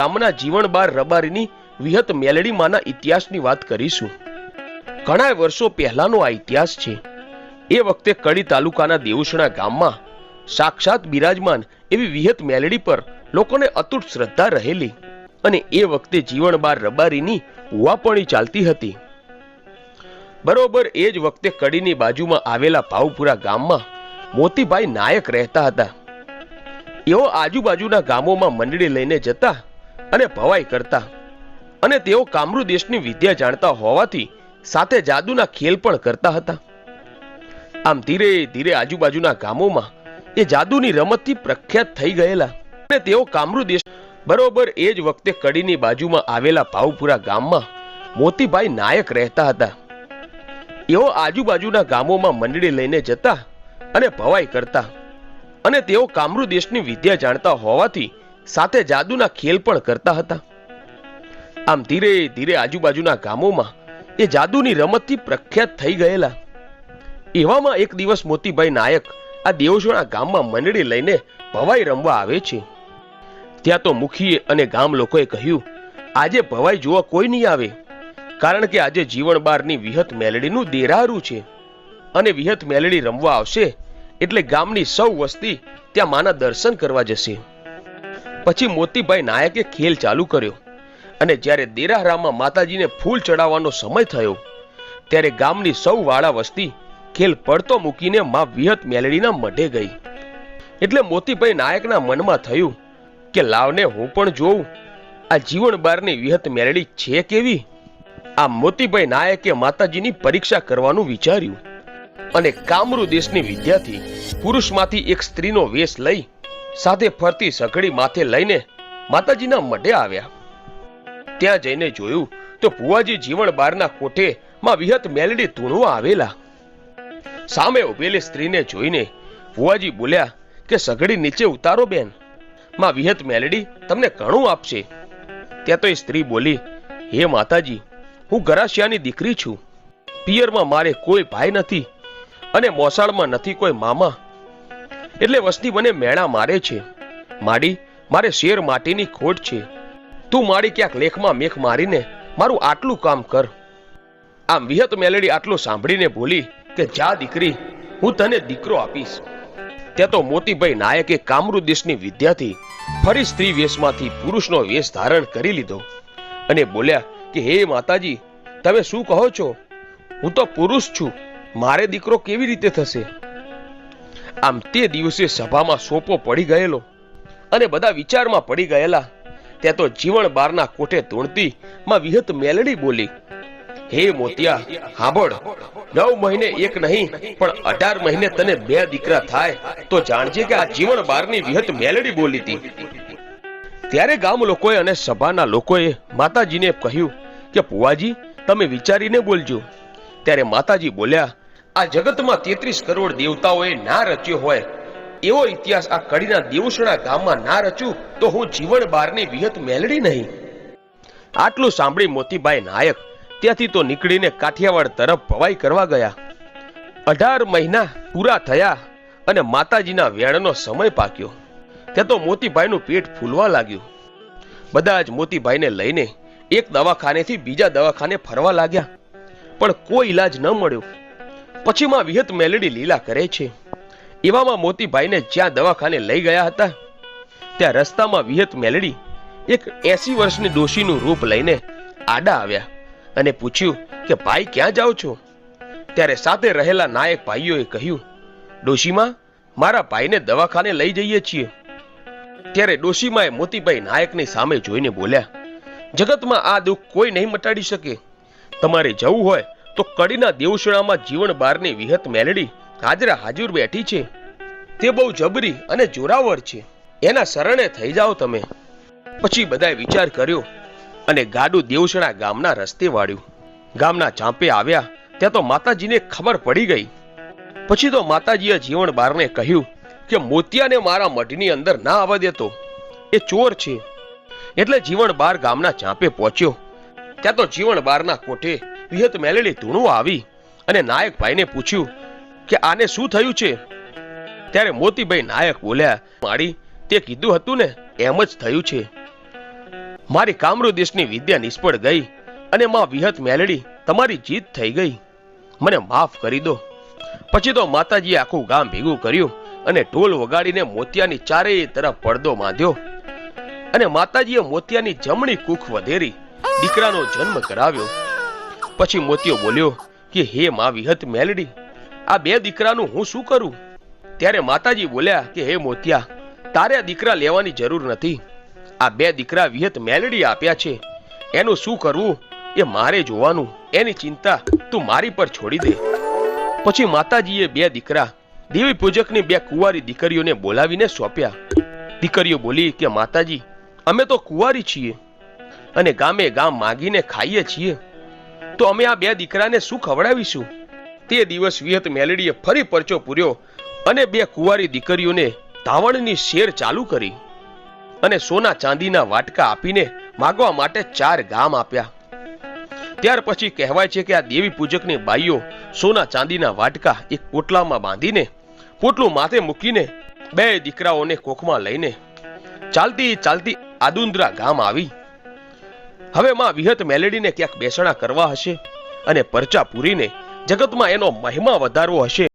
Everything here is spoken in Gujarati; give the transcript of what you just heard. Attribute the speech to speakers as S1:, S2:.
S1: ગામના જીવણબાર રબારીની વિહત મેલડીમાંના ઇતિહાસની વાત કરીશું। ઘણા વર્ષો પહેલાનો આ ઇતિહાસ છે। એ વખતે કડી તાલુકાના દેવસણા ગામમાં સાક્ષાત બિરાજમાન એવી વિહત મેલડી પર લોકોને અતૂટ શ્રદ્ધા રહેલી અને એ વખતે જીવણબાર રબારીની ઉવાપણી ચાલતી હતી। બરોબર એ જ વખતે કડીની બાજુમાં આવેલા ભાવપુરા ગામમાં મોતીભાઈ નાયક રહેતા હતા। એઓ આજુબાજુના ગામોમાં મંડળી લઈને જતા અને ભવાઈ કરતા અને તેઓ કામરૂ દેશની વિદ્યા જાણતા હોવાથી સાથે જાદુના ખેલ પણ કરતા હતા। આમ ધીરે ધીરે આજુબાજુના ગામોમાં એ જાદુની રમતથી પ્રખ્યાત થઈ ગયેલા અને તેઓ કામરૂ દેશ બરોબર એ જ વખતે કડીની બાજુમાં આવેલા ભાવપુરા ગામમાં મોતીભાઈ નાયક રહેતા હતા। એઓ આજુબાજુના ગામોમાં મંડળી લઈને જતા અને ભવાઈ કરતા અને તેઓ કામરૂ દેશની વિદ્યા જાણતા હોવાથી સાથે જાદુના ખેલ પણ કરતા હતા। આમ ધીરે ધીરે આજુબાજુના ગામોમાં એ જાદુની રમતથી પ્રખ્યાત થઈ ગયેલા। એવામાં એક દિવસ મોતીભાઈ નાયક આ દેવસણા ગામમાં મંડળી લઈને ભવાઈ રમવા આવે છે। ત્યાં તો મુખીએ અને ગામ લોકોએ કહ્યું, આજે ભવાઈ જોવા કોઈ નહીં આવે, કારણ કે આજે જીવણબારની વિહત મેલડીનું દેરારું છે અને વિહત મેલડી રમવા આવશે એટલે ગામની સૌ વસ્તી ત્યાં માના દર્શન કરવા જશે। પછી મોતીભાઈ નાયકે ખેલ ચાલુ કર્યો અને જ્યારે દેરારામાં માતાજીને ફૂલ ચડાવવાનો સમય થયો ત્યારે ગામની સૌ વાળા વસ્તી ખેલ પડતો મૂકીને માં વિહત મેલડીના મઢે ગઈ। એટલે મોતીભાઈ નાયકના મનમાં થયું કે લાવને હું પણ જોઉં આ જીવણબારની વિહત મેલડી છે કેવી। આ મોતીભાઈ નાયકે માતાજીની પરીક્ષા કરવાનું વિચાર્યું અને કામરૂ દેશની વિદ્યાથી પુરુષમાંથી એક સ્ત્રીનો વેશ લઈ સાથે ફરતી સઘળી માથે લઈને માતાજીના મઢે આવ્યા। ત્યાં જઈને જોયું તો ભુવાજી જીવણબારના કોઠે માં વિહત મેલડી ધૂણવા આવેલા। સામે ઉભેલી સ્ત્રીને જોઈને ભુવાજી બોલ્યા કે સઘળી નીચે ઉતારો બેન, માં વિહત મેલડી તમને ઘણું આપશે। ત્યાં તો એ સ્ત્રી બોલી, હે માતાજી, હું ગરાસિયાની દીકરી છું, પિયરમાં મારે કોઈ ભાઈ નથી અને મોસાળમાં નથી કોઈ મામા, એટલે વસ્તી મને મેણા મારે છે। માડી, મારે શેર માટીની ખોટ છે, તું માડી ક્યાંક લેખમાં મેખ મારીને મારું આટલું કામ કર। આમ વિહત મેલડી આટલું સાંભળીને બોલી કે જા દીકરી, હું તને દીકરો આપીશ। ત્યાં તો મોતીભાઈ નાયકે કામરૂ દેશની વિદ્યાથી ફરી સ્ત્રી વેશમાંથી પુરુષનો વેશ ધારણ કરી લીધો અને બોલ્યા કે હે માતાજી, તમે શું કહો છો? હું તો પુરુષ છું, મારે દીકરો કેવી રીતે થશે? આમ તે દિવસે સભામાં સોપો પડી ગયેલો અને બધા વિચારમાં પડી ગયેલા। ત્યાં તો જીવણબારના કોઠે ધૂણતી માં વિહત મેલડી બોલી, હે મોતિયા, હાંભળ, 9 મહિને એક નહીં પણ 18 મહિને તને 2 દીકરા થાય તો જાણજે કે આ જીવણબારની વિહત મેલડી બોલી હતી। ત્યારે ગામ લોકોએ અને સભાના લોકોએ માતાજીને કહ્યું કે ભુવાજી, તમે વિચારીને બોલજો। ત્યારે માતાજી બોલ્યા, આ જગતમાં 33 કરોડ દેવતાઓએ ના રચ્યો હોય એવો ઇતિહાસ આ કડીના દેવસણા ગામમાં ના રચું તો હું જીવણબારની વિહત મેલડી નહીં। આટલું સાંભળી મોતીભાઈ નાયક ત્યાંથી તો નીકળીને કાઠિયાવાડ તરફ ભવાઈ કરવા ગયા। 18 મહિના પૂરા થયા અને માતાજીના વેણનો સમય પાક્યો। ત્યાં તો મોતીભાઈનું પેટ ફૂલવા લાગ્યું। બધા જ મોતીભાઈને લઈને એક દવાખાનેથી બીજા દવાખાને ફરવા લાગ્યા પણ કોઈ ઈલાજ ન મળ્યો। પછી માં વિહત મેલડી લીલા કરે છે। એવામાં મોતીભાઈને જ્યાં દવાખાને લઈ ગયા હતા ત્યાં રસ્તામાં વિહત મેલડી એક 80 વર્ષની ડોશીનું રૂપ લઈને આડા આવ્યા અને પૂછ્યું કે ભાઈ ક્યાં જાઓ છો? ત્યારે સાથે રહેલા નાયક ભાઈઓએ કહ્યું, ડોશીમાં, મારા ભાઈને દવાખાને લઈ જઈએ છીએ। ત્યારે ડોશીમાએ મોતીભાઈ નાયકની સામે જોઈને બોલ્યા, જગતમાં આ દુઃખ કોઈ નહીં મટાડી શકે। તમારે જવું હોય તો કડીના દેવસણામાં જીવણબારની વિહત મેલડી હાજરા હાજર બેઠી છે। તે બહુ જબરી અને જોરાવર છે, એના શરણે થઈ જાઓ તમે। પછી બધાએ વિચાર કર્યો અને ગાડું દેવસણા ગામના રસ્તે વાળ્યું। ગામના ચાંપે આવ્યા ત્યાં તો માતાજીને ખબર પડી ગઈ। પછી તો માતાજીએ જીવણબારને કહ્યું કે મોતિયાને મારા મઢની અંદર ના આવવા દેતો, એ ચોર છે। એટલે જીવણબાર ગામના ચાંપે પહોંચ્યો। ત્યાં તો જીવણબારના કોઠે વિહત મેલડી ધૂણવા આવી અને નાયક ભાઈને પૂછ્યું કે આને શું થયું છે? ત્યારે મોતીભાઈ નાયક બોલ્યા, માડી, તે કીધું હતું ને એમ જ થયું છે। મારી કામરૂ દેશની વિદ્યા નિષ્ફળ ગઈ અને માં વિહત મેલડી તમારી જીત થઈ ગઈ. મને માફ કરી દો. પછી તો માતાજીએ આખું ગામ ભેગું કર્યું અને ઢોલ વગાડીને મોતિયાની ચારેય તરફ પડદો બાંધ્યો અને માતાજીએ મોતિયાની જમણી કૂખ વધેરી દીકરાનો જન્મ કરાવ્યો. પછી મોતિયો બોલ્યો કે હે માં વિહત મેલડી, આ બે દીકરાનું હું શું કરું? ત્યારે માતાજી બોલ્યા કે હે મોતિયા, તારે આ દીકરા લેવાની જરૂર નથી. આ બે દીકરા વિહત મેલડી આપ્યા છે, એનું શું કરવું એ મારે જોવાનું. એની ચિંતા તું મારી પર છોડી દે. પછી માતાજીએ બે દીકરા દેવી પૂજકની બે કુંવારી દીકરીઓને બોલાવીને સોંપ્યા. દીકરીઓ બોલી કે માતાજી, અમે તો કુંવારી છીએ અને ગામે ગામ માગીને ખાઈએ છીએ, તો અમે આ બે દીકરાને શું ખવડાવીશું? તે દિવસ વિહત મેલડીએ ફરી પરચો પૂર્યો અને બે કુંવારી દીકરીઓને ધાવણની શેર ચાલુ કરી અને સોના ચાંદીના વાટકા આપીને માગવા માટે 4 ગામ આપ્યા. ત્યાર પછી કહેવાય છે કે આ દેવી પૂજકની બાઈઓ સોના ચાંદીના વાટકા એક પોટલામાં બાંધીને પોટલું માથે મૂકીને બે દીકરાઓને કોખમાં લઈને ચાલતી ચાલતી આદુંદ્રા ગામ આવી. હવે માં વિહત મેલડીને ક્યાંક બેસણા કરવા હશે અને પરચા પૂરીને જગતમાં એનો મહિમા વધારવો હશે.